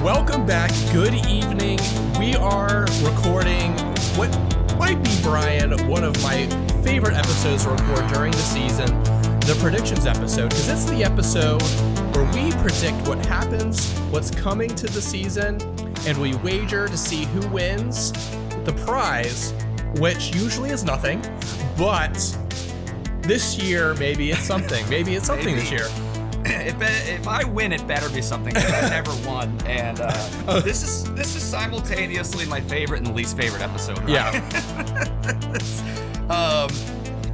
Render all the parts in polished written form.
Welcome back. Good evening. We are recording what might be, Brian, one of my favorite episodes to record during the season, the predictions episode, because it's the episode where we predict what happens, what's coming to the season, and we wager to see who wins the prize, which usually is nothing, but this year, maybe it's something. Maybe it's something this year. If I win, it better be something that I've never won. And this is simultaneously my favorite and least favorite episode. Right? Yeah.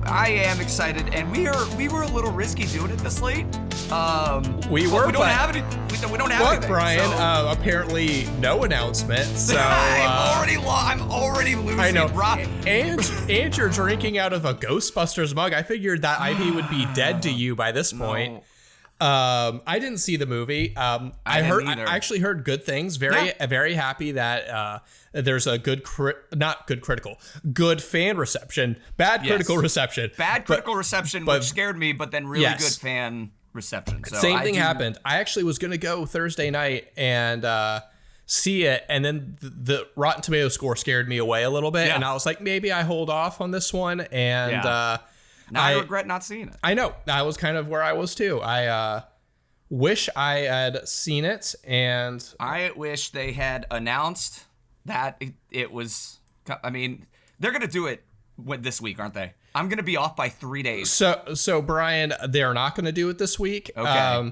I am excited, and we were a little risky doing it this late. We don't have anything. Brian? So. Apparently, no announcement. So I'm already losing. I know. And you're drinking out of a Ghostbusters mug. I figured that IP would be dead to you by this point. I didn't see the movie. I actually heard good things. Very happy that there's a good fan reception, bad critical reception. Bad critical reception, which scared me, but then really good fan reception. So same thing happened. I actually was going to go Thursday night and see it, and then the Rotten Tomatoes score scared me away a little bit, and I was like, maybe I hold off on this one, and now I regret not seeing it. I know. That was kind of where I was too. I wish I had seen it, and I wish they had announced that it was. I mean, they're gonna do it this week, aren't they? I'm gonna be off by 3 days. So Brian, they're not gonna do it this week. Okay.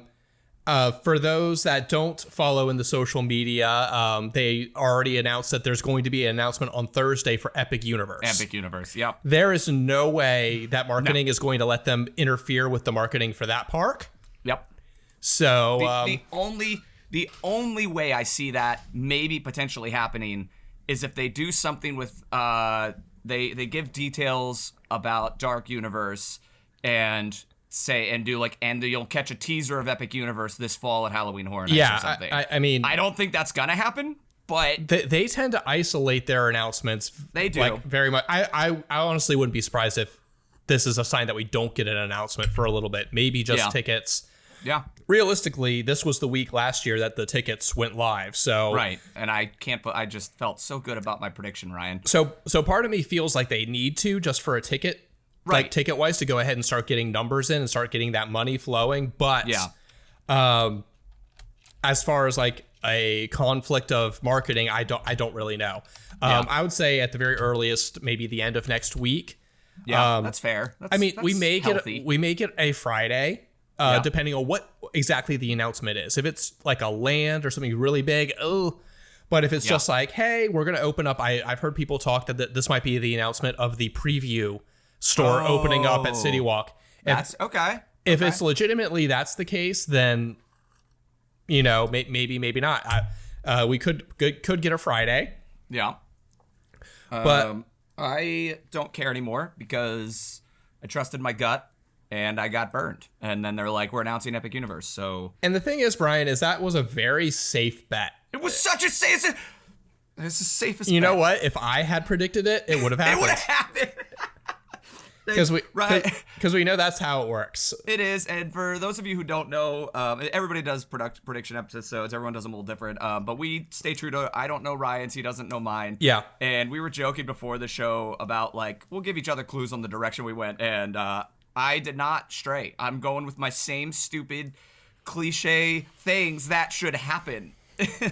For those that don't follow in the social media, they already announced that there's going to be an announcement on Thursday for Epic Universe. Epic Universe, yep. There is no way that marketing is going to let them interfere with the marketing for that park. Yep. So the only way I see that maybe potentially happening is if they do something with they give details about Dark Universe and you'll catch a teaser of Epic Universe this fall at Halloween Horror Nights or something. I mean, I don't think that's gonna happen, but they tend to isolate their announcements. They do, like, very much. I honestly wouldn't be surprised if this is a sign that we don't get an announcement for a little bit. Maybe just tickets. Yeah. Realistically, this was the week last year that the tickets went live. So right, and I just felt so good about my prediction, Ryan. So part of me feels like they need to, just for a ticket. Right. Like ticket-wise, to go ahead and start getting numbers in and start getting that money flowing. But as far as like a conflict of marketing, I don't really know. I would say at the very earliest, maybe the end of next week. Yeah, that's fair. We may get a Friday, depending on what exactly the announcement is. If it's like a land or something really big, but if it's just like, hey, we're gonna open up. I've heard people talk that this might be the announcement of the preview store opening up at City Walk. That's okay. If it's legitimately that's the case, then maybe not. We could get a Friday. Yeah. But I don't care anymore because I trusted my gut and I got burned. And then they're like, we're announcing Epic Universe. So. And the thing is, Brian, is that was a very safe bet. It was such a safe. It's the safest. You know what? If I had predicted it, it would have happened. It would have happened. Because we know that's how it works. It is, and for those of you who don't know, everybody does prediction episodes. Everyone does them a little different, but we stay true to. I don't know Ryan's, he doesn't know mine. Yeah, and we were joking before the show about like we'll give each other clues on the direction we went, and I did not stray. I'm going with my same stupid cliche things that should happen.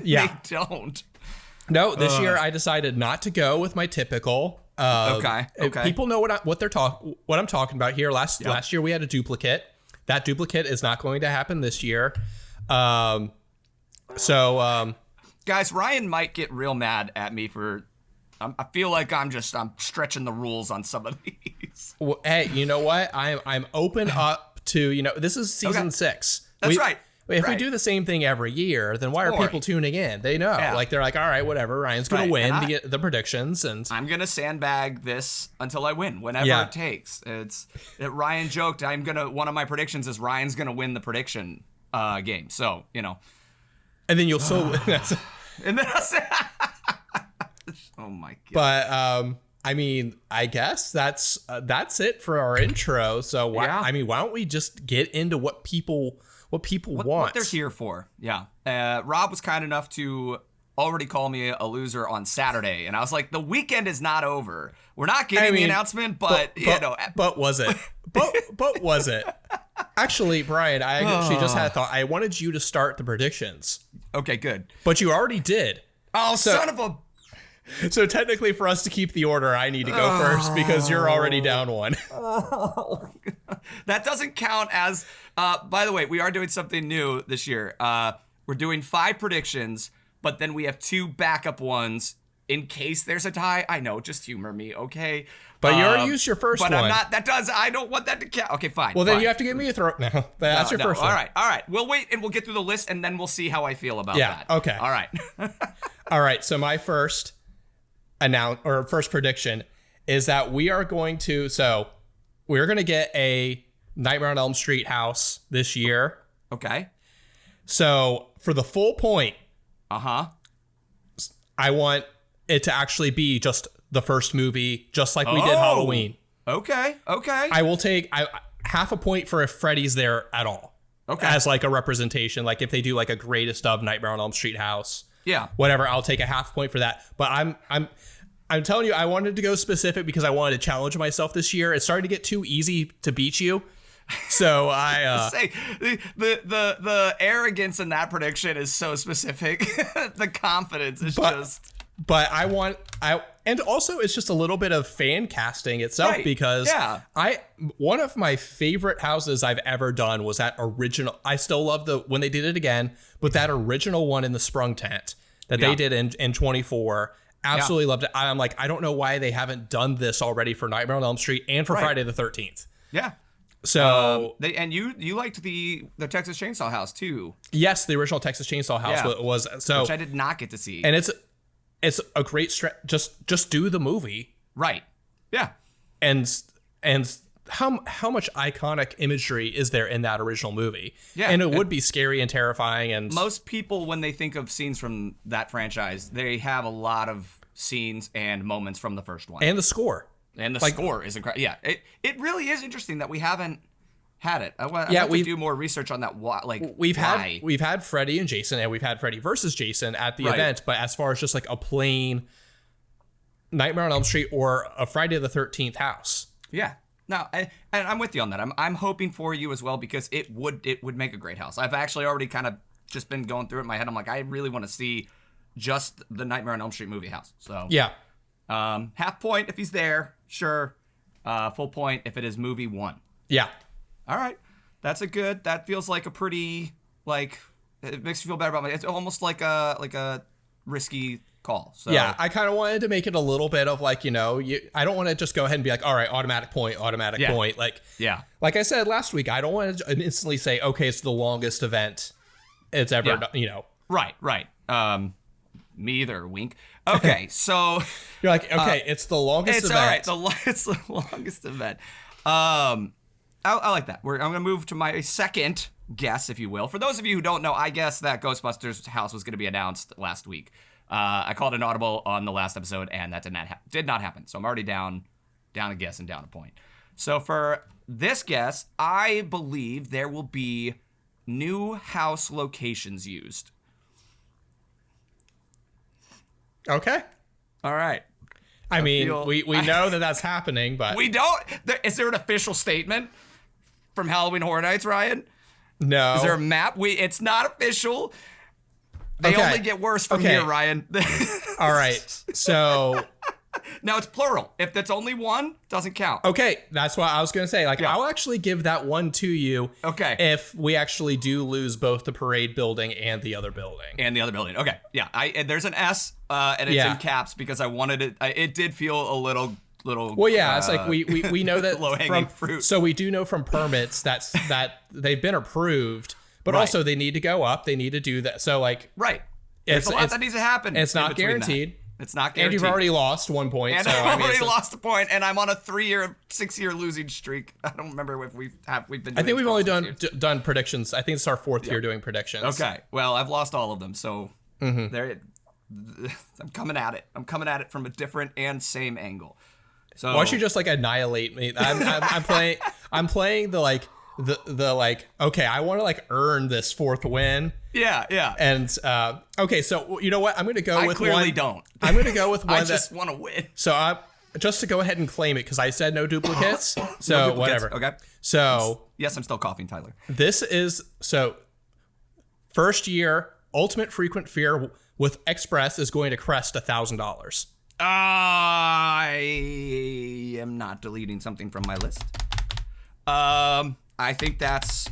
Yeah, they don't. No, this year I decided not to go with my typical. Okay. People know what I'm talking about here. Last year we had a duplicate. That duplicate is not going to happen this year. Guys, Ryan might get real mad at me for. I feel like I'm stretching the rules on some of these. Well, hey, you know what? I'm open up to this is season 6. That's right. If we do the same thing every year, then why are people tuning in? They know. Yeah. Like, they're like, all right, whatever. Ryan's going to win the predictions. And I'm going to sandbag this until I win, whenever it takes. Ryan joked, one of my predictions is Ryan's going to win the prediction game. So, And then you'll still win. And then oh, my God. But, I mean, I guess that's it for our intro. So, why don't we just get into what what people want. What they're here for. Yeah. Rob was kind enough to already call me a loser on Saturday, and I was like, the weekend is not over. We're not getting the announcement, but you know. But was it? but was it? Actually, Brian, I actually just had a thought. I wanted you to start the predictions. Okay, good. But you already did. Oh, son of a... So technically, for us to keep the order, I need to go first because you're already down one. That doesn't count as... by the way, we are doing something new this year. We're doing 5 predictions, but then we have 2 backup ones in case there's a tie. I know, just humor me, okay? But you already used your first one. But I'm not... I don't want that to count. Okay, fine. Well, then you have to give me a throw. No, that's your first one. All right. We'll wait and we'll get through the list, and then we'll see how I feel about that. Yeah, okay. All right. All right, so my first prediction is that we're going to get a Nightmare on Elm Street house this year. Okay. So for the full point, I want it to actually be just the first movie, just like we did Halloween. Okay. I will take half a point for if Freddy's there at all. Okay. As like a representation, like if they do like a greatest of Nightmare on Elm Street house. Yeah. Whatever, I'll take a half point for that. But I'm telling you, I wanted to go specific because I wanted to challenge myself this year. It's starting to get too easy to beat you. So I say the arrogance in that prediction is so specific. The confidence is just. But and also it's just a little bit of fan casting itself, right, because one of my favorite houses I've ever done was that original. I still love when they did it again, but that original one in the Sprung tent that they did in 24. Absolutely loved it. I'm like, I don't know why they haven't done this already for Nightmare on Elm Street and for Friday the 13th. Yeah. So you liked the Texas Chainsaw House too. Yes, the original Texas Chainsaw House was so, which I did not get to see. And it's a great just do the movie. Right. Yeah. And how much iconic imagery is there in that original movie? Yeah. And it would be scary and terrifying. And most people, when they think of scenes from that franchise, they have a lot of scenes and moments from the first one. And the score. And the score is incredible. Yeah. It really is interesting that we haven't had it. I'd like to do more research on that. We've had Freddy and Jason, and we've had Freddy versus Jason at the event, but as far as just like a plain Nightmare on Elm Street or a Friday the 13th house. Yeah. No, and I'm with you on that. I'm hoping for you as well, because it would make a great house. I've actually already kind of just been going through it in my head. I'm like, I really want to see just the Nightmare on Elm Street movie house. So yeah, half point if he's there, sure. Full point if it is movie 1. Yeah. All right, that feels like a pretty, like, it makes me feel better about it's almost like a risky call. So yeah, I kind of wanted to make it a little bit of like, I don't want to just go ahead and be like, all right, automatic point. Like, yeah, like I said last week, I don't want to instantly say, okay, it's the longest event it's ever done, Right. Me either, wink. Okay, so you're like, okay, it's the longest event. All right, it's the longest event. I like that. I'm going to move to my second guess, if you will. For those of you who don't know, I guess that Ghostbusters house was going to be announced last week. I called an audible on the last episode, and that did not happen. So I'm already down a guess and down a point. So for this guess, I believe there will be new house locations used. Okay. All right. I mean, we know that that's happening, but we don't. Is there an official statement from Halloween Horror Nights, Ryan? No. Is there a map? It's not official. They only get worse from here, Ryan. All right. So now it's plural. If that's only one, doesn't count. Okay, that's what I was going to say. Like, I'll actually give that one to you. Okay. If we actually do lose both the parade building and the other building. Okay. Yeah. There's an S, and it's in caps because I wanted it. It did feel a little. Well, yeah. It's like we know that low-hanging fruit. So we do know from permits that they've been approved, but also they need to go up. They need to do that. So like, right. There's a lot that needs to happen. It's not guaranteed. It's not guaranteed. And you've already lost 1 point. And I've already lost a point, and I'm on a 6-year losing streak. I don't remember if we've been. I think we've only done predictions. I think it's our 4th year doing predictions. Okay. Well, I've lost all of them, so there. I'm coming at it. I'm coming at it from a different and same angle. So why don't you just like annihilate me? I'm playing the like the like, okay, I want to like earn this fourth win. Yeah. And okay, so you know what? I'm going to go with one. I clearly don't. I'm going to go with one I just want to win. So just to go ahead and claim it because I said no duplicates. So No duplicates. whatever. Okay. So yes, I'm still coughing, Tyler. this is first year ultimate frequent fear with Express is going to crest $1,000. I am not deleting something from my list. I think that's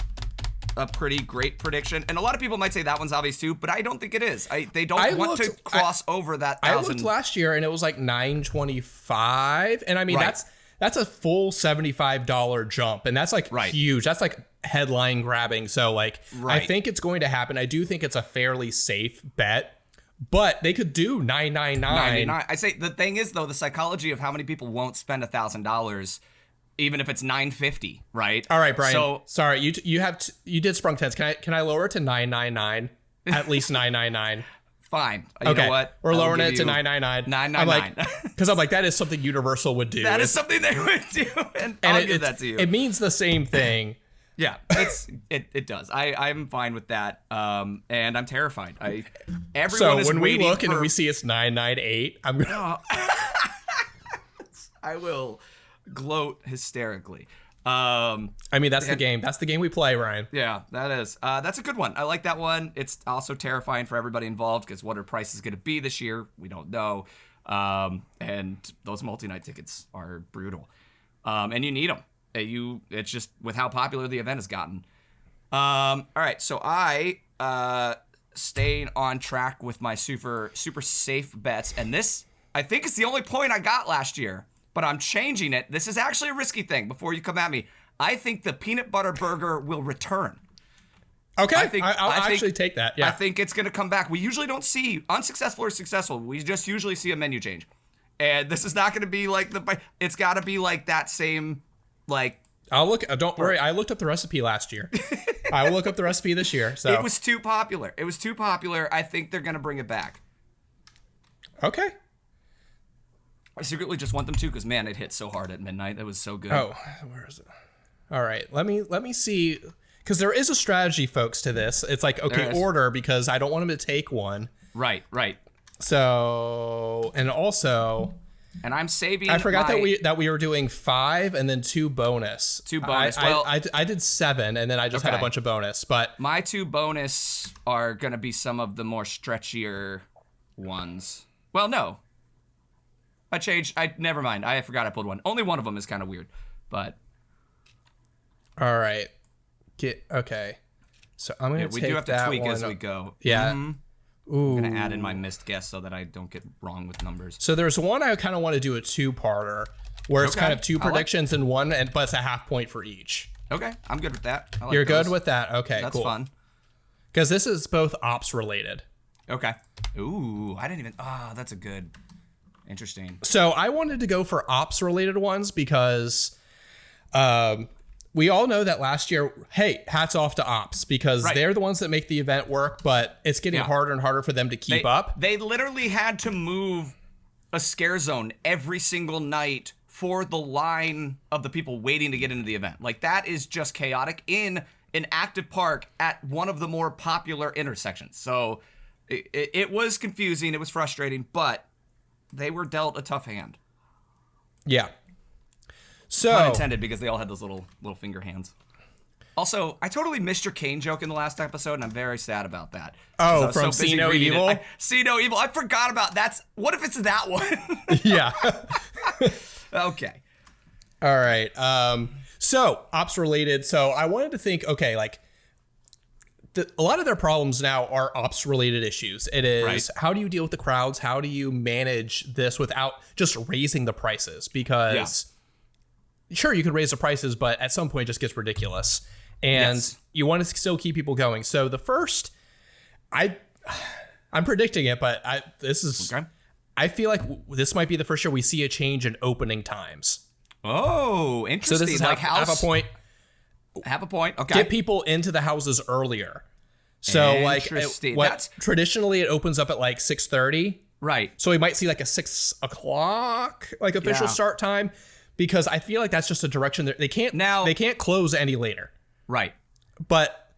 a pretty great prediction, and a lot of people might say that one's obvious too, but I don't think it is. They don't want to cross over that 1,000. I looked last year and it was like $925, and I mean that's a full $75 jump, and that's like huge. That's like headline grabbing. So like I think it's going to happen. I do think it's a fairly safe bet. But they could do $999. I say the thing is though, the psychology of how many people won't spend $1,000, even if it's $950, right? All right, Brian. So sorry, you did sprung tens. Can I lower it to $999? At least $999. Fine. You know what? We're lowering it to $999. $999. Because I'm like, that is something Universal would do. That is something they would do, and I'll give that to you. It means the same thing. Yeah, it does. I'm fine with that, and I'm terrified. Everyone so when we look and we see it's $998, I'm gonna. I will gloat hysterically. I mean, that's the game. That's the game we play, Ryan. Yeah, that is. That's a good one. I like that one. It's also terrifying for everybody involved because what are prices going to be this year? We don't know. And those multi-night tickets are brutal, and you need them. It's just with how popular the event has gotten. All right, so I staying on track with my super safe bets, and this I think is the only point I got last year, but I'm changing it. This is actually a risky thing. Before you come at me, I think the peanut butter burger will return. Okay, I'll actually take that. Yeah, I think it's going to come back. We usually don't see unsuccessful or successful. We just usually see a menu change, and this is not going to be like it's got to be like that same. Like I'll look. Don't worry. I looked up the recipe last year. I will look up the recipe this year. So it was too popular. I think they're gonna bring it back. Okay. I secretly just want them to because man, it hit so hard at midnight. It was so good. Oh, where is it? All right. Let me see. Because there is a strategy, folks, to this. It's like order because I don't want them to take one. Right. So and also. And I'm saving. I forgot that we were doing 5 and then 2 bonus. 2 bonus. I did 7 and then I just had a bunch of bonus. But my 2 bonus are gonna be some of the more stretchier ones. Well, no. I changed. Never mind. I forgot I pulled one. Only one of them is kind of weird, but. All right. Okay. So I'm gonna. We do have to tweak as we go. Yeah. Mm-hmm. Ooh. I'm going to add in my missed guess so that I don't get wrong with numbers. So there's one I kind of want to do a 2-parter where it's kind of 2 predictions in one, but it's a half point for each. Okay, I'm good with that. You're good with that? Okay, That's cool. That's fun. Because this is both ops related. Okay. Ooh, I didn't even... that's a good... Interesting. So I wanted to go for ops related ones because... we all know that last year, hey, hats off to ops because they're the ones that make the event work, but it's getting harder and harder for them to keep up. They literally had to move a scare zone every single night for the line of the people waiting to get into the event. Like, that is just chaotic in an active park at one of the more popular intersections. So it was confusing, it was frustrating, but they were dealt a tough hand. Yeah. So pun intended because they all had those little finger hands. Also, I totally missed your cane joke in the last episode, and I'm very sad about that. Oh, from See No Evil? See No Evil. I forgot about that. What if it's that one? Yeah. Okay. All right. So ops related. So I wanted to think, okay, like a lot of their problems now are ops related issues. It is how do you deal with the crowds? How do you manage this without just raising the prices? Because sure, you could raise the prices, but at some point it just gets ridiculous. And you want to still keep people going. So the first, I'm predicting it, but this is, I feel like this might be the first year we see a change in opening times. Oh, interesting. So this is like half a point. Half a point. Okay. Get people into the houses earlier. So like traditionally it opens up at like 6:30. Right. So we might see like a 6 o'clock like official start time. Because I feel like that's just a direction that they can't close any later. Right. But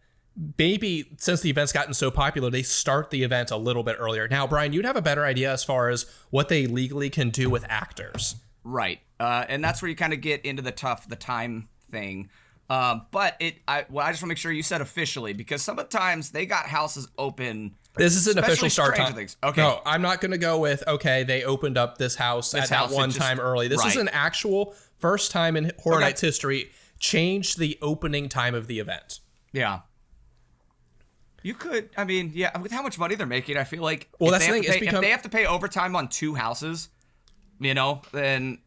maybe since the event's gotten so popular, they start the event a little bit earlier. Now, Brian, you'd have a better idea as far as what they legally can do with actors. Right. And that's where you kind of get into the time thing. But I just want to make sure you said officially, because sometimes they got houses open. This is an official start time. Things. Okay. No, I'm not going to go with, okay, they opened up this house at that one time early. This is an actual first time in Horror Nights history, changed the opening time of the event. Yeah. You could, I mean, yeah, with how much money they're making, I feel like well, that's the thing. If they have to pay overtime on 2 houses, you know, then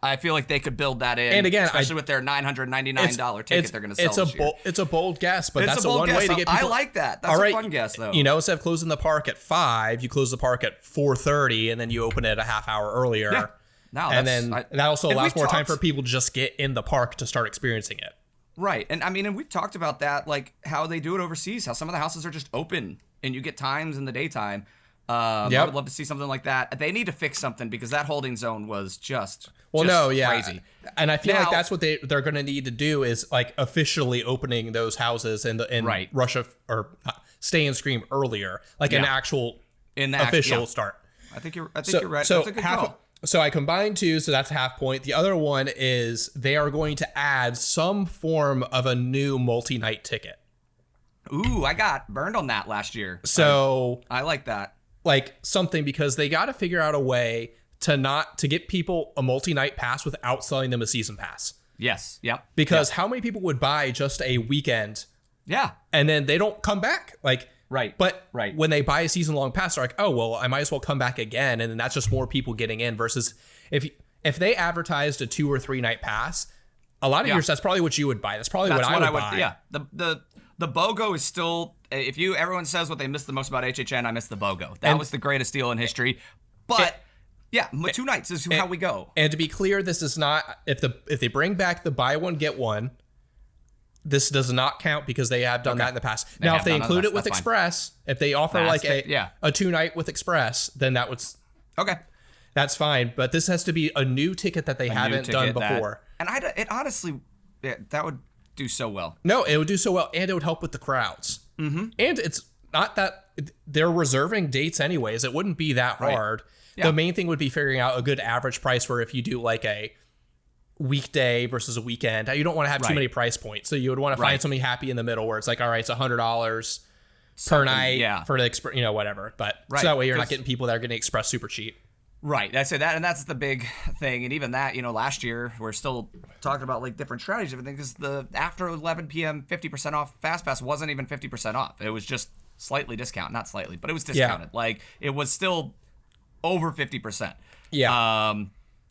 I feel like they could build that in. And again, especially with their $999 ticket they're going to sell. It's a bold guess, but that's a one way to get people. I like that. That's a fun guess, though. You know, instead of closing the park at 5, you close the park at 4:30, and then you open it a half hour earlier. Yeah. That also allows more time for people to just get in the park to start experiencing it. Right. And I mean, and we've talked about that, like how they do it overseas, how some of the houses are just open and you get times in the daytime. I would love to see something like that. They need to fix something because that holding zone was just crazy. And I feel like that's what they're going to need to do is like officially opening those houses and Russia or Stay and Scream earlier, like an actual official start. I think you're right. So that's a good call. So I combined 2, so that's a half point. The other one is they are going to add some form of a new multi-night ticket. Ooh, I got burned on that last year. So I like that. Like something, because they got to figure out a way to get people a multi-night pass without selling them a season pass. Yes. Yep. Because how many people would buy just a weekend? Yeah. And then they don't come back. Like, right. But when they buy a season-long pass, they're like, oh, well, I might as well come back again. And then that's just more people getting in versus if they advertised a 2 or 3 night pass, a lot of years, that's probably what you would buy. That's probably what I would buy. Yeah. The BOGO is still, everyone says what they miss the most about HHN, I miss the BOGO. That was the greatest deal in history. But 2 nights is how we go. And to be clear, this is not, if they bring back the buy one, get one, this does not count because they have done that in the past. Now, if they include it with Express, if they offer like a 2 night with Express, then that would, that's fine. But this has to be a new ticket that they haven't done before. It honestly, that would do so well. No, it would do so well, and it would help with the crowds. Mm-hmm. And it's not that they're reserving dates anyways. It wouldn't be that hard. Yeah. The main thing would be figuring out a good average price for if you do like a weekday versus a weekend. You don't want to have too many price points. So you would want to find something happy in the middle where it's like, all right, it's $100 per night for the whatever. But so that way you're not getting people that are getting Express super cheap. Right. I say that, and that's the big thing. And even that, last year, we're still talking about like different strategies, everything, because the after 11 p.m. 50% off Fast Pass wasn't even 50% off. It was just slightly discounted, not slightly, but it was discounted. Yeah. Like it was still over 50%. Yeah.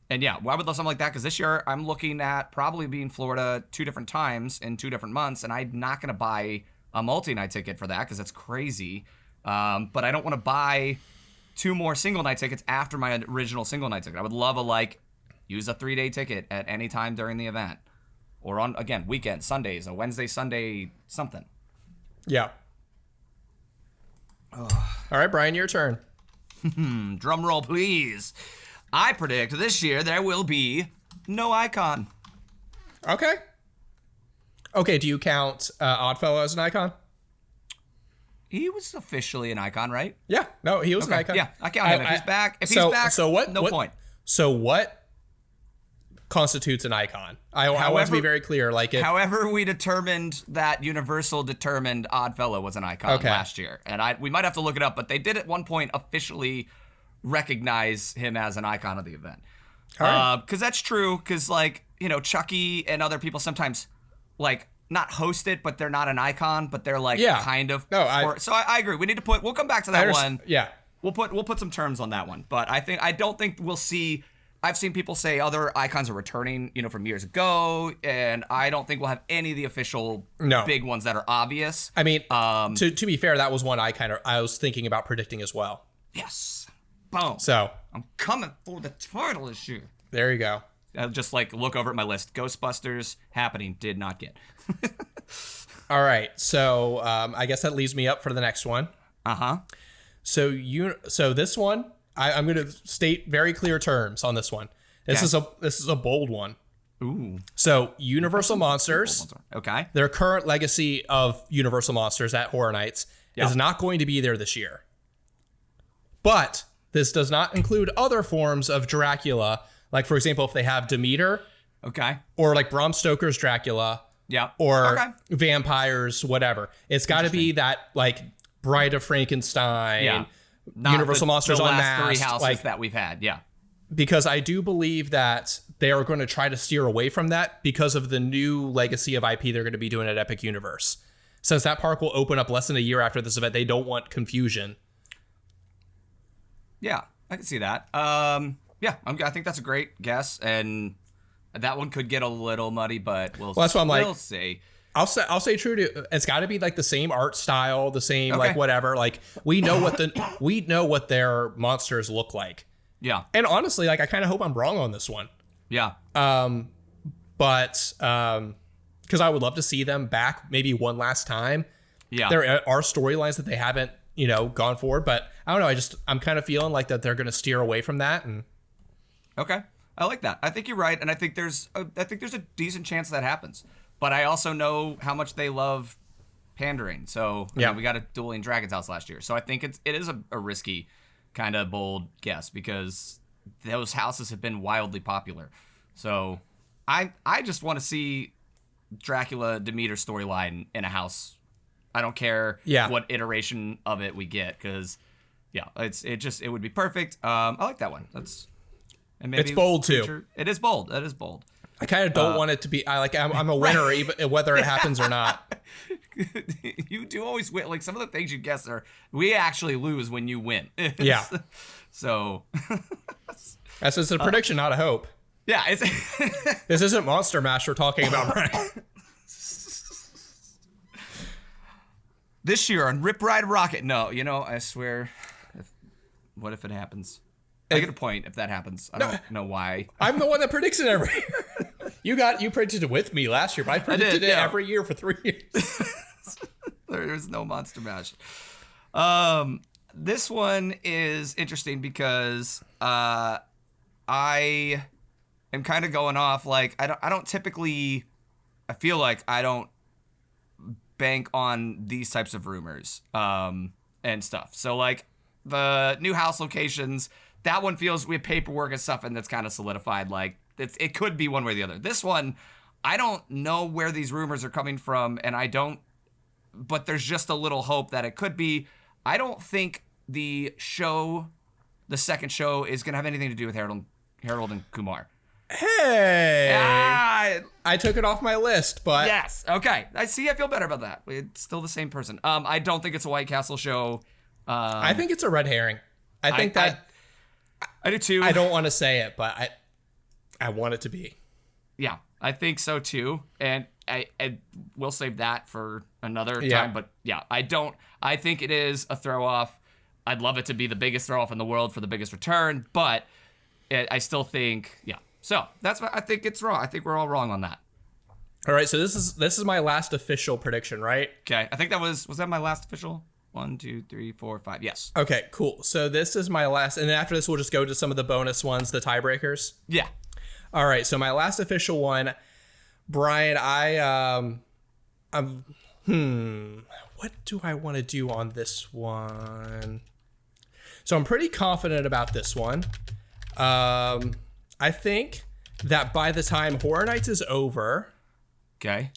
And yeah, why would love something like that? Because this year I'm looking at probably being in Florida 2 different times in 2 different months, and I'm not going to buy a multi-night ticket for that because that's crazy. But I don't want to buy 2 more single night tickets after my original single night ticket. I would love use a 3-day ticket at any time during the event, or on weekends, Sundays, a Wednesday, Sunday, something. Yeah. All right, Brian, your turn. Drum roll, please. I predict this year there will be no icon. Okay. Do you count Oddfellow as an icon? He was officially an icon, right? Yeah. No, he was an icon. Yeah, I count him. If he's back, no point. So what constitutes an icon? I want to be very clear. However we determined that Universal determined Oddfellow was an icon last year. And we might have to look it up, but they did at one point officially recognize him as an icon of the event. Because that's true, because Chucky and other people sometimes not host it, but they're not an icon, but they're kind of. No, so I agree. We need to we'll come back to that one. Yeah. We'll put some terms on that one. But I don't think we'll see. I've seen people say other icons are returning, from years ago, and I don't think we'll have any of the official big ones that are obvious. I mean, to be fair, that was one I was thinking about predicting as well. Yes. Boom. So I'm coming for the title this year. There you go. I'll just look over at my list. Ghostbusters happening, did not get. All right. So I guess that leaves me up for the next one. Uh-huh. So this one, I'm going to state very clear terms on this one. This is a bold one. Ooh. So Universal Monsters, Okay. their current legacy of Universal Monsters at Horror Nights, Yeah. is not going to be there this year. But this does not include other forms of Dracula. Like, for example, if they have Demeter, Okay. or like Bram Stoker's Dracula, Yeah. or Okay. vampires, whatever. It's got to be that, like, Bride of Frankenstein, Yeah. Not Universal Monsters the last Unmasked, three houses like, that we've had. Yeah. because I do believe that they are going to try to steer away from that because of the new legacy of IP they're going to be doing at Epic Universe. Since that park will open up less than a year after this event, they don't want confusion. Yeah, I can see that. Yeah, I think that's a great guess, and that one could get a little muddy, but we'll that's why I'm like, we'll see. I'll say true to it's got to be like the same art style, the same Okay. like whatever. Like we know what their monsters look like. Yeah, And honestly, like I kind of hope I'm wrong on this one. yeah, But because I would love to see them back maybe one last time. yeah. There are storylines that they haven't, gone forward, but I don't know. I'm kind of feeling like that they're going to steer away from that. And Okay, I like that. I think you're right, and I think there's a decent chance that happens. But I also know how much they love pandering. So I mean, we got a Dueling Dragons house last year, so I think it is a risky, kind of bold guess because those houses have been wildly popular. So I just want to see Dracula Demeter storyline in a house. I don't care what iteration of it we get because it would be perfect. I like that one. And maybe it's bold too. It is bold. That is bold. I kind of don't want it to be. I'm a winner, even whether it happens or not. You do always win. Like some of the things you guess we actually lose when you win. Yeah. So That's just a prediction, not a hope. yeah, it's This isn't Monster Mash we're talking about, right? this year on Rip Ride Rocket. No, I swear. What if it happens? I get a point if that happens. I don't know why. I'm the one that predicts it every year. You predicted it with me last year, but I predicted it every year for 3 years. There's no Monster Mash. This one is interesting because I am kind of going off like I don't typically. I feel like I don't bank on these types of rumors and stuff. So like the new house locations. That one feels we have paperwork and stuff, and that's kind of solidified. Like it could be one way or the other. This one, I don't know where these rumors are coming from, and I don't. But there's just a little hope that it could be. I don't think the second show, is gonna have anything to do with Harold and Kumar. Hey, I took it off my list, but yes, okay. I feel better about that. It's still the same person. I don't think it's a White Castle show. I think it's a red herring. I do too. I don't want to say it, but I want it to be. Yeah, I think so too. And I will save that for another time. Yeah. But yeah, I think it is a throw off. I'd love it to be the biggest throw off in the world for the biggest return, but I still think, yeah. So that's why I think it's wrong. I think we're all wrong on that. All right, so this is my last official prediction, right? Okay, I think was that my last official? 1, 2, 3, 4, 5. Yes. Okay, cool. So this is my last, and then after this, we'll just go to some of the bonus ones, the tiebreakers. Yeah. All right. So my last official one, Brian. What do I want to do on this one? So I'm pretty confident about this one. I think that by the time Horror Nights is over, Okay.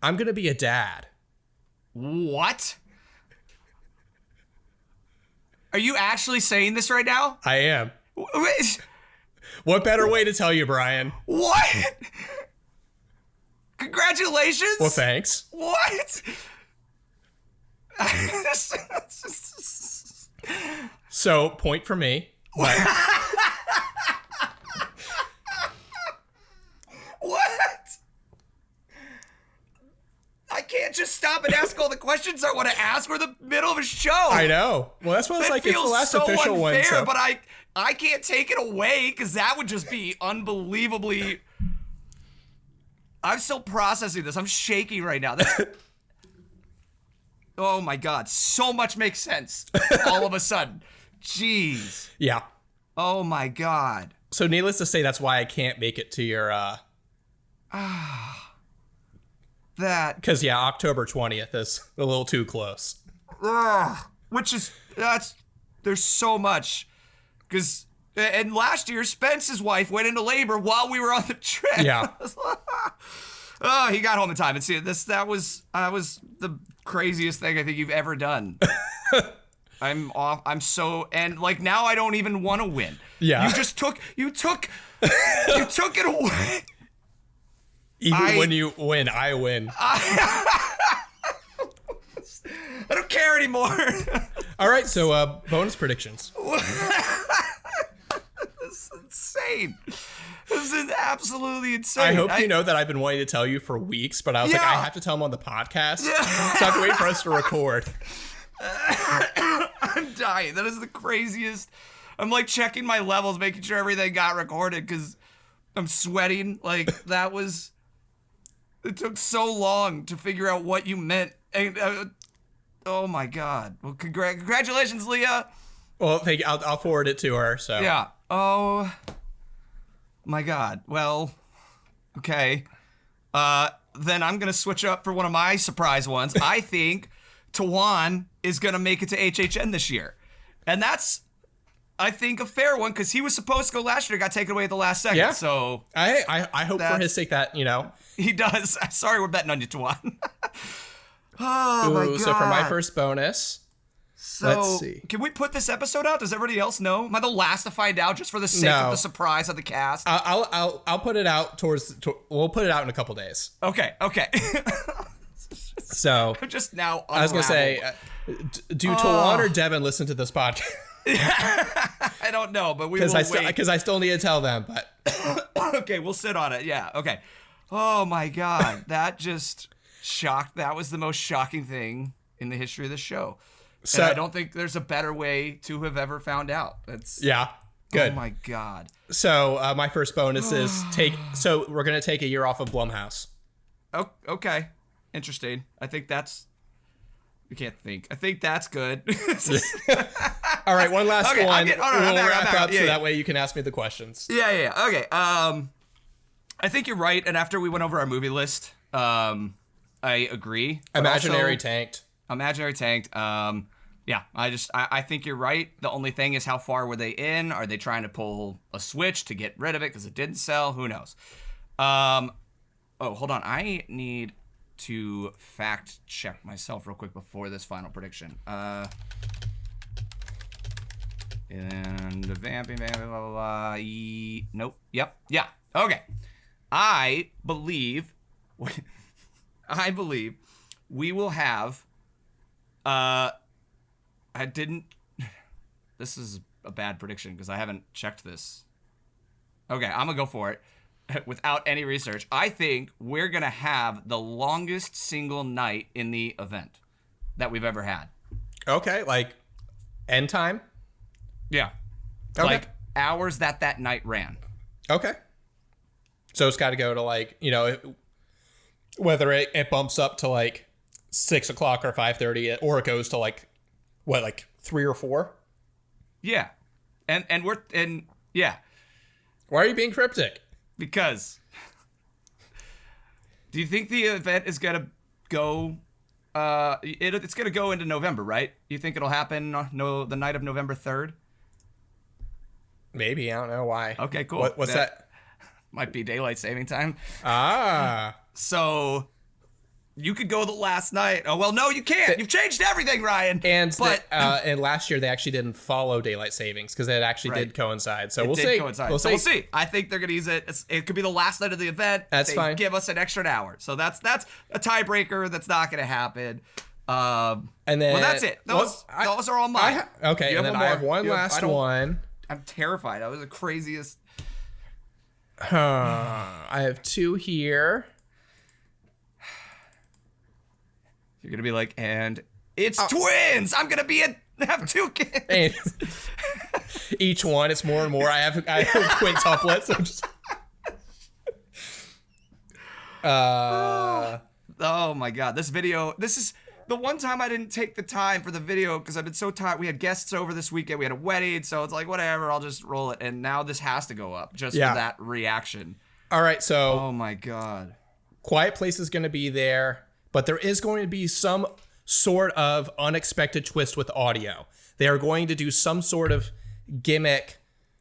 I'm gonna be a dad. What? Are you actually saying this right now? I am. Wait, What better way to tell you, Brian? what? Congratulations. Well, thanks. What? So, point for me. But What? I can't just stop and ask all the questions I want to ask. We're in the middle of a show. I know. Well, that's what it's That like. It's the feels last so official one. unfair, So. but I can't take it away because that would just be unbelievably. I'm still processing this. I'm shaking right now. Oh my God. So much makes sense all of a sudden. Jeez. Yeah. Oh my God. So, needless to say, that's why I can't make it to your That. Because, yeah, October 20th is a little too close. Which is, there's so much. Because, and last year, Spence's wife went into labor while we were on the trip. Yeah. Oh, he got home in time. And see, that was the craziest thing I think you've ever done. I'm off. I'm so, and like now I don't even want to win. Yeah. You took it away. Even when you win, I win. I don't care anymore. All right, so bonus predictions. This is insane. This is absolutely insane. I hope you know that I've been wanting to tell you for weeks, but I was like, I have to tell them on the podcast. So I have to wait for us to record. I'm dying. That is the craziest. I'm like checking my levels, making sure everything got recorded because I'm sweating. Like that was. It took so long to figure out what you meant. And, oh my God. Well, congratulations, Leah. Well, thank you. I'll forward it to her. So yeah. Oh my God. Well, okay. Then I'm gonna switch up for one of my surprise ones. I think Tawan is gonna make it to HHN this year, and that's, I think, a fair one because he was supposed to go last year, got taken away at the last second. Yeah. So I hope for his sake that he does. Sorry, we're betting on you, Tawan. Oh my God. So for my first bonus. So, let's see. Can we put this episode out? Does everybody else know? Am I the last to find out just for the sake of the surprise of the cast? I'll put it out we'll put it out in a couple days. Okay. So I'm just now unraveled. I was gonna say, do Tawan or Devin listen to this podcast? I don't know, but we will wait. Because I still need to tell them. But okay, we'll sit on it. Yeah. Okay. Oh my God, that just shocked. That was the most shocking thing in the history of the show. So and I don't think there's a better way to have ever found out. That's good. Oh my God. So my first bonus is so we're gonna take a year off of Blumhouse. Oh, okay. Interesting. I think that's. We can't think. I think that's good. All right, one last one. I'm wrap up so that way you can ask me the questions. Yeah. Okay. I think you're right. And after we went over our movie list, I agree. Imaginary tanked. Yeah, I think you're right. The only thing is how far were they in? Are they trying to pull a switch to get rid of it because it didn't sell? Who knows? Oh, hold on. I need to fact check myself real quick before this final prediction. And vamping, blah, blah, blah. Nope. Yep. Yeah. Okay. I believe we will have. This is a bad prediction because I haven't checked this. Okay, I'm gonna go for it without any research. I think we're gonna have the longest single night in the event that we've ever had. Okay, like end time? Yeah. Okay. Like hours that night ran. Okay. So it's got to go to like, whether it bumps up to like 6 o'clock or 5:30, or it goes to like, what, like 3 or 4? Yeah. And yeah. Why are you being cryptic? Because do you think the event is going to go, it's going to go into November, right? You think it'll happen the night of November 3rd? Maybe. I don't know why. Okay, cool. What's that? Might be daylight saving time. So you could go the last night. Oh, well, no, you can't. You've changed everything, Ryan. And last year they actually didn't follow daylight savings because it actually did coincide. So we'll see. We'll see. I think they're going to use it. It could be the last night of the event. That's fine. Give us an extra hour. So that's a tiebreaker. That's not going to happen. And then, well, that's it. Those are all mine. Okay, and then I have one last one. I'm terrified. That was the craziest. I have 2 here. You're gonna be like, and it's twins. I'm gonna have 2 kids. And each one, it's more and more. I have quintuplets. So just. Oh my God, this video. This is the one time I didn't take the time for the video because I've been so tired. We had guests over this weekend. We had a wedding, so it's like whatever. I'll just roll it. And now this has to go up just for that reaction. All right, so Oh my God. Quiet Place is going to be there, but there is going to be some sort of unexpected twist with audio. They are going to do some sort of gimmick.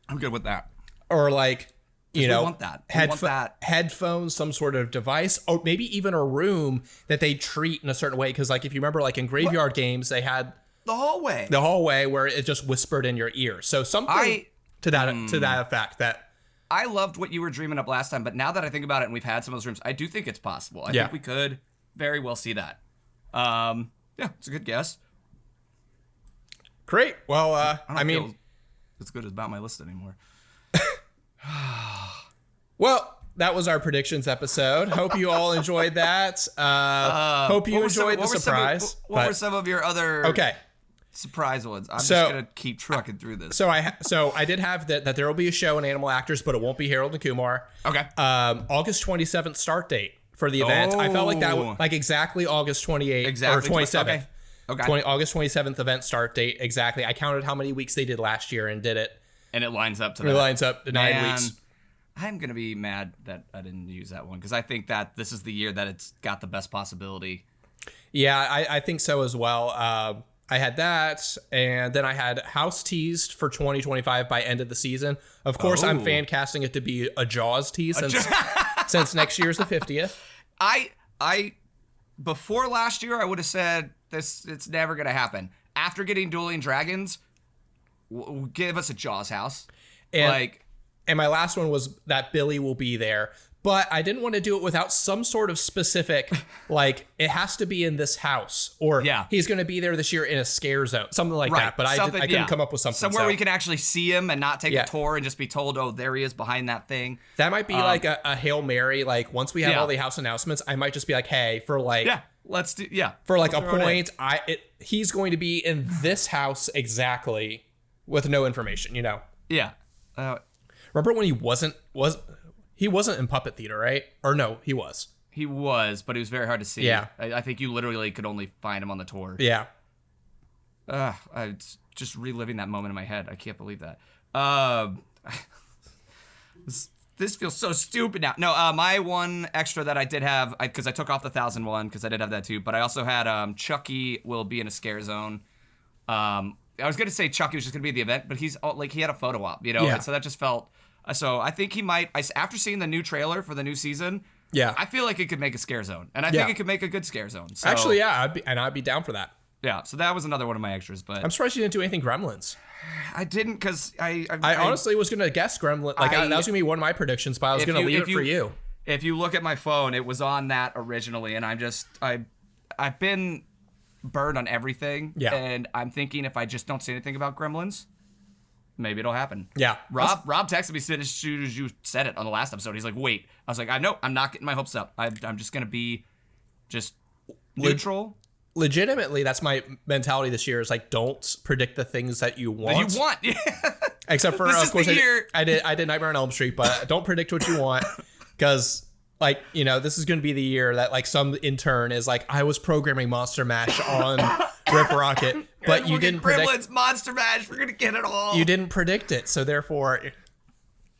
I'm good with that. Or like, you know, want that. We want that. Headphones, some sort of device, or maybe even a room that they treat in a certain way. Because like, if you remember, like in Graveyard Games, they had The hallway. the hallway where it just whispered in your ear. So something to that effect. That I loved what you were dreaming up last time, but now that I think about it and we've had some of those rooms, I do think it's possible. I think we could very well see that. Yeah, it's a good guess. Great. Well, I mean, feel as good about my list anymore. well, that was our predictions episode. Hope you all enjoyed that. Hope you enjoyed the surprise. What were some of your other okay surprise ones? I'm just gonna keep trucking through this. So I did have that there will be a show in Animal Actors, but it won't be Harold and Kumar. Okay. August 27th start date for the event. I felt like that was like exactly August 28th or 27th. Okay. August 27th event start date. Exactly. I counted how many weeks they did last year and did it. And it lines up to that. It lines up to 9 weeks. I'm going to be mad that I didn't use that one because I think that this is the year that it's got the best possibility. Yeah, I think so as well. I had that, and then I had House teased for 2025 by end of the season. Of course, I'm fan casting it to be a Jaws tease since next year's the 50th. I before last year, I would have said it's never going to happen. After getting Dueling Dragons, give us a Jaws house. And my last one was that Billy will be there. But I didn't want to do it without some sort of specific, like, it has to be in this house. Or he's going to be there this year in a scare zone. Something like that. But I couldn't come up with something. Somewhere we can actually see him and not take a tour and just be told, oh, there he is behind that thing. That might be like a Hail Mary. Like, once we have all the house announcements, I might just be like, hey, for like... let's do... For like a point, he's going to be in this house exactly with no information, you know? Yeah. Remember when he wasn't in Puppet Theater, right? Or no, he was. He was, but it was very hard to see. Yeah. I think you literally could only find him on the tour. Yeah. I'm just reliving that moment in my head. I can't believe that. This feels so stupid now. No, my one extra that I did have, because I took off the 1001, because I did have that too, but I also had Chucky will be in a scare zone. I was going to say Chucky was just going to be at the event, but he had a photo op, you know? Yeah. And so that just felt... So I think he might, after seeing the new trailer for the new season, I feel like it could make a scare zone. And I think it could make a good scare zone. So, actually, yeah, I'd be down for that. Yeah, so that was another one of my extras. But I'm surprised you didn't do anything Gremlins. I didn't because I honestly was going to guess Gremlins. Like, that was going to be one of my predictions, but I was going to leave it for you. If you look at my phone, it was on that originally, and I've been burned on everything. Yeah. And I'm thinking if I just don't say anything about Gremlins, maybe it'll happen. Yeah. Rob texted me as soon as you said it on the last episode. He's like, wait. I was like, I know. I'm not getting my hopes up. I'm just going to be just neutral. Legitimately, that's my mentality this year is like, don't predict the things that you want. Except for, of course, I did Nightmare on Elm Street, but don't predict what you want because... Like, you know, this is going to be the year that, like, some intern is like, I was programming Monster Mash on Rip Rocket, but you didn't predict... Gremlins, Monster Mash, we're going to get it all. You didn't predict it, so therefore...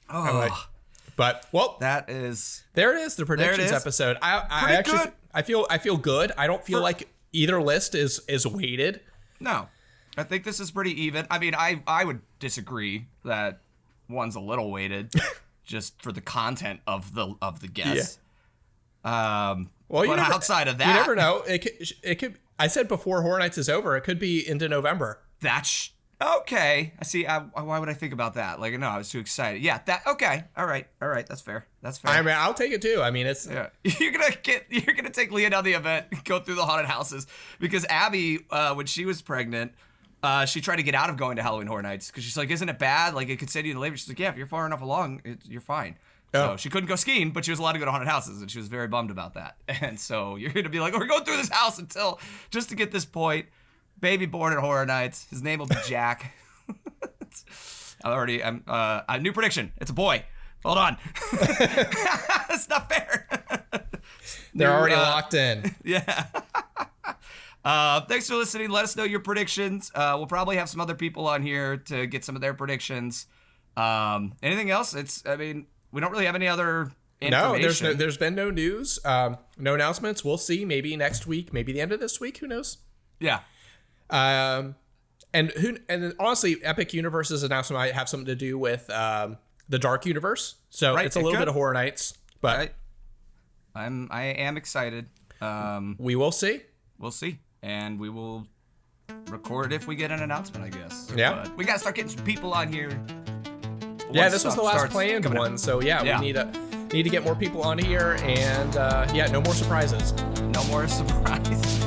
But, well... That is... There it is, the predictions episode. I actually... Good. I feel good. I don't feel like either list is weighted. No. I think this is pretty even. I mean, I would disagree that one's a little weighted. Just for the content of the guess. Yeah. Well, but outside of that, you never know. It could. I said before Horror Nights is over, it could be into November. That's okay. I see. Why would I think about that? Like, no, I was too excited. Yeah. That okay. All right. That's fair. I mean, I'll take it too. I mean, it's you're gonna take Leah down the event, go through the haunted houses because Abby, when she was pregnant. She tried to get out of going to Halloween Horror Nights because she's like, isn't it bad? Like, it could send you to labor. She's like, yeah, if you're far enough along, you're fine. So she couldn't go skiing, but she was allowed to go to haunted houses, and she was very bummed about that. And so you're going to be like, we're going through this house just to get this point. Baby born at Horror Nights. His name will be Jack. A new prediction. It's a boy. Hold on. It's not fair. They're already locked in. Yeah. Thanks for listening. Let us know your predictions. We'll probably have some other people on here to get some of their predictions. Anything else? We don't really have any other No, information. there's been no news, no announcements. We'll see. Maybe next week, maybe the end of this week. Who knows? Yeah. And honestly, Epic Universe's announcement might have something to do with the Dark Universe. So Right, it's a little bit of Horror Nights, but I am excited. we will see. We'll see, and we will record if we get an announcement, I guess. Yeah. But we gotta start getting some people on here. Yeah, once this was stuff the last starts planned coming one. out. So yeah, we need to get more people on here, and no more surprises. No more surprise.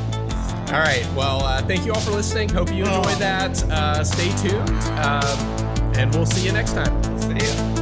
All right. Well, thank you all for listening. Hope you enjoyed that. Stay tuned, and we'll see you next time. See ya.